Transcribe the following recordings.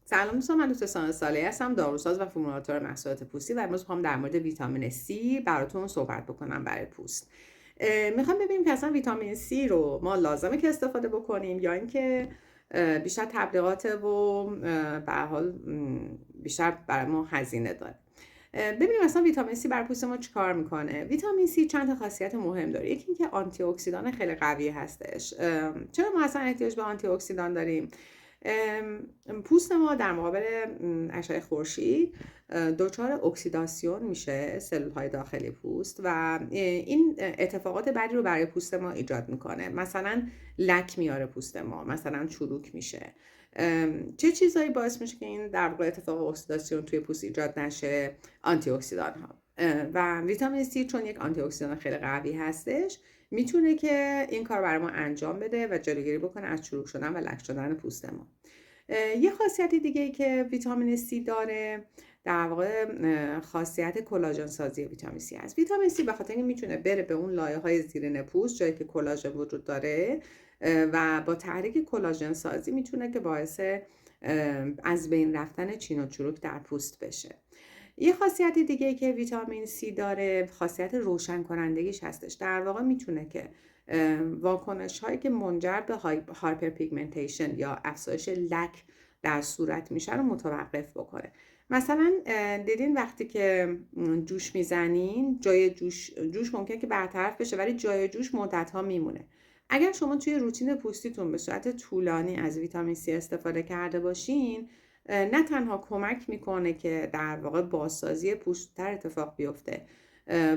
سلام دوستان، من دکتر صالحی هستم، داروساز و فرمولاتور محصولات پوستی و امروز میخوام در مورد ویتامین C براتون صحبت بکنم برای پوست. میخوام ببینیم که اصلا ویتامین C رو ما لازمه که استفاده بکنیم یا اینکه بیشتر تبلیغات و به هر حال بیشتر برای ما هزینه داره. ببینیم اصلا ویتامین C برای پوست ما چیکار میکنه. ویتامین C چند تا خاصیت مهم داره. یکی اینکه آنتی اکسیدان خیلی قوی هستش. چرا ما اصلا احتیاج به آنتی اکسیدان داریم؟ پوست ما در مقابل اشعه خورشید دچار اکسیداسیون میشه، سلول های داخلی پوست، و این اتفاقات بدی رو برای پوست ما ایجاد میکنه. مثلا لک میاره پوست ما، مثلا چروک میشه. چه چیزایی باعث میشه که این در واقع اتفاق اکسیداسیون توی پوست ایجاد نشه؟ آنتی اکسیدان ها. و ویتامین C چون یک آنتی اکسیدان خیلی قوی هستش، میتونه که این کار برای ما انجام بده و جلوگیری بکنه از چروک شدن و لک شدن پوست ما. یه خاصیت دیگه ای که ویتامین C داره در واقع خاصیت کلاژن سازی ویتامین C هست. ویتامین C به خاطر اینکه میتونه بره به اون لایه‌های زیرین پوست، جایی که کلاژن وجود داره، و با تحریک کلاژن سازی میتونه که باعث از بین رفتن چین و چروک در پوست بشه. یه خاصیت دیگه که ویتامین C داره خاصیت روشن کنندگیش هستش. در واقع میتونه که واکنش هایی که منجر به هایپر پیگمنتیشن یا افزایش لک در صورت میشه رو متوقف بکنه. مثلا دیدین وقتی که جوش میزنین، جای جوش ممکنه که برطرف بشه ولی جای جوش مدت ها میمونه. اگر شما توی روتین پوستیتون به صورت طولانی از ویتامین C استفاده کرده باشین، نه تنها کمک میکنه که در واقع بازسازی پوست زودتر اتفاق بیفته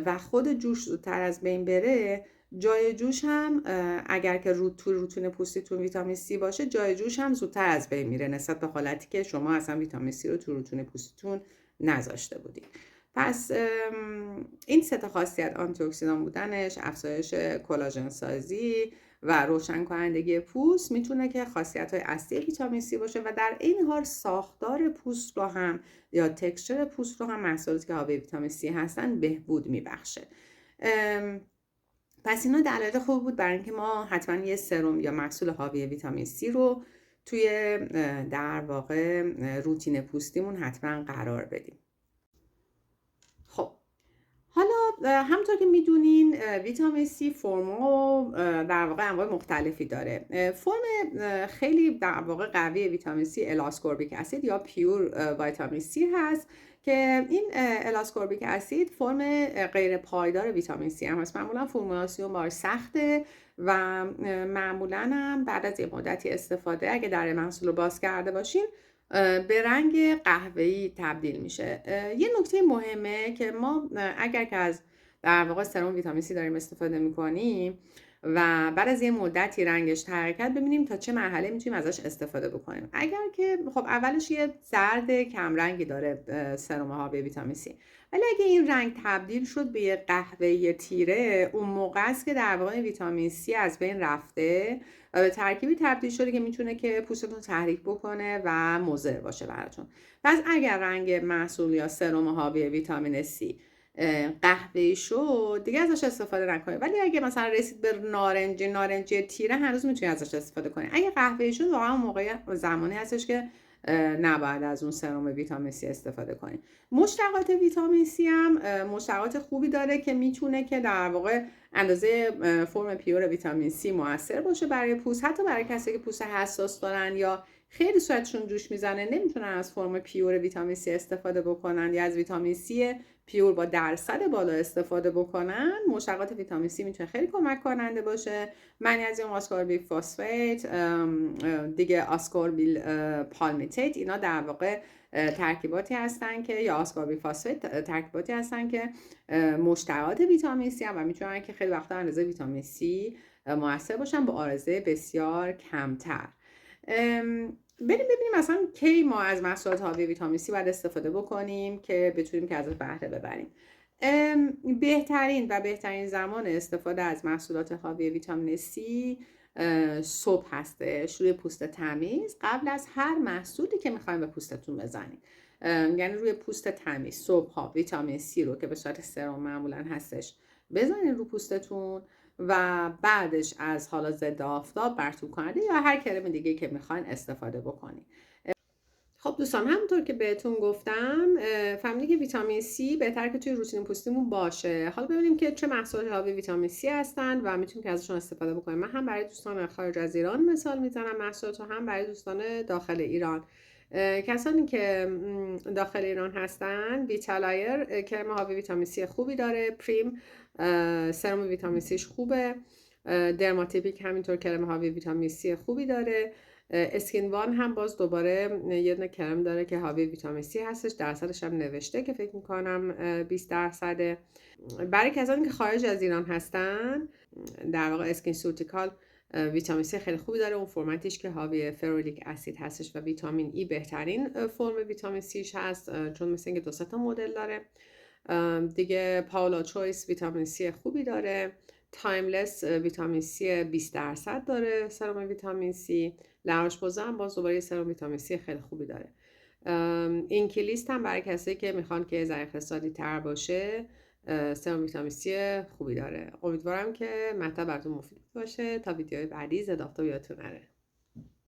و خود جوش زودتر از بین بره، جای جوش هم اگر که تو روتین پوستیتون ویتامین C باشه، جای جوش هم زودتر از بین میره نسبت به حالتی که شما اصلا ویتامین C رو تو روتین پوستیتون نذاشته بودید. پس این سه تا خاصیت، آنتی اکسیدان بودنش، افزایش کلاژن سازی و روشن کنندگی پوست، میتونه که خاصیت های اصلی ویتامین C باشه و در این حال ساختار پوست رو هم یا تکسچر پوست رو هم محصولاتی که حاوی ویتامین C هستن بهبود میبخشه. پس اینا دلایل خوب بود برای اینکه ما حتما یه سرم یا محصول حاوی ویتامین C رو توی در واقع روتین پوستیمون حتما قرار بدیم. خب حالا همونطور که میدونین ویتامین C فرم در واقع انواع مختلفی داره. فرم خیلی در واقع قوی ویتامین C الاسکوربیک اسید یا پیور ویتامین C هست که این الاسکوربیک اسید فرم غیر پایدار ویتامین C هم هست. معمولا فرمولاسیون بار سخته و معمولا هم بعد از یه مدتی استفاده اگه در محصول رو باز کرده باشین به رنگ قهوه‌ای تبدیل میشه. یه نکته مهمه که ما اگر که از در واقع سرم ویتامین C داریم استفاده میکنیم و بعد از یه مدتی رنگش تغییر کرد، ببینیم تا چه مرحله میتونیم ازش استفاده بکنیم. اگر که خب اولش یه زرد کم رنگی داره سرم حاوی ویتامین C، ولی اگه این رنگ تبدیل شد به یه قهوه‌ای تیره، اون موقع است که در واقع ویتامین C از بین رفته و به ترکیبی تبدیل شده که میتونه که پوستتون تحریک بکنه و مضر باشه براتون. پس اگر رنگ محصول یا سرم حاوی ویتامین C قهوه‌ای شد، دیگه ازش استفاده نکنید. ولی اگه مثلا رسید به نارنجی تیره، هنوز میتونید ازش استفاده کنید. اگه قهوه‌ای شد، واقعا موقع زمانی هستش که نباید از اون سرم ویتامین C استفاده کنید. مشتقات ویتامین C هم مشتقات خوبی داره که میتونه که در واقع اندازه فرم پیور ویتامین C موثر باشه برای پوست، حتی برای کسایی که پوست حساس دارن یا خیلی صورتشون جوش میزنه، نمیتونن از فرم پیور ویتامین C استفاده بکنن یا از ویتامین C پیور با درصد بالا استفاده بکنن. مشتقات ویتامین C میتونه خیلی کمک کننده باشه. منیزیم آسکوربیک فسفات، دیگه آسکوربیل پالمیتیت، اینا در واقع ترکیباتی هستن که یا آسکوربیک فسفات ترکیباتی هستن که مشتقات ویتامین C هم و میتونن که خیلی وقتا اندازه ویتامین C موثر باشن با عارضه بسیار کمتر. بریم ببینیم مثلا کی ما از محصولات حاوی ویتامین C باید استفاده بکنیم که بتونیم که ازش بهره ببریم. بهترین زمان استفاده از محصولات حاوی ویتامین C صبح هستش، روی پوست تمیز، قبل از هر محصولی که میخوایم به پوستتون بزنیم. یعنی روی پوست تمیز صبح ها ویتامین C رو که به صورت سرم معمولا هستش بزنین رو پوستتون و بعدش از حالا ضد آفتاب، مرطوب کننده یا هر کرم دیگه که میخواین استفاده بکنین. خب دوستان، همونطور که بهتون گفتم فهمیدی که ویتامین C بهتره که توی روتین پوستیمون باشه. حالا ببینیم که چه محصولاتی حاوی ویتامین C هستن و میتونیم که ازشون استفاده بکنیم. من هم برای دوستان خارج از ایران مثال میزنم محصولات، و هم برای دوستان داخل ایران. کسانی که داخل ایران هستن، ویتالایر کرم حاوی ویتامین C خوبی داره، پریم سرم ویتامین Cش خوبه، درماتیپیک همینطور کرم حاوی ویتامین C خوبی داره. اسکین وان هم باز دوباره یه دونه کرم داره که حاوی ویتامین C هستش، درصدش هم نوشته که فکر میکنم 20%. برای کسانی که خارج از ایران هستن، در واقع اسکین سوتیکال ویتامین C خیلی خوبی داره، اون فرمتش که حاوی فرولیک اسید هستش و ویتامین ای بهترین فرم ویتامین Cش هست، چون مثل اینکه 2 تا مدل داره. دیگه پاولا چویس ویتامین C خوبی داره. تایملس ویتامین C 20% داره سرم ویتامین C. لاروش پوزا هم باز دوباره سرم ویتامین C خیلی خوبی داره. اینکلیست هم برای کسایی که میخوان که ذره اقتصادی تر باشه سرم ویتامین C خوبی داره. امیدوارم که مطلب براتون مفید باشه. تا ویدیوهای بعدی، زد آفتاب یادتون نره.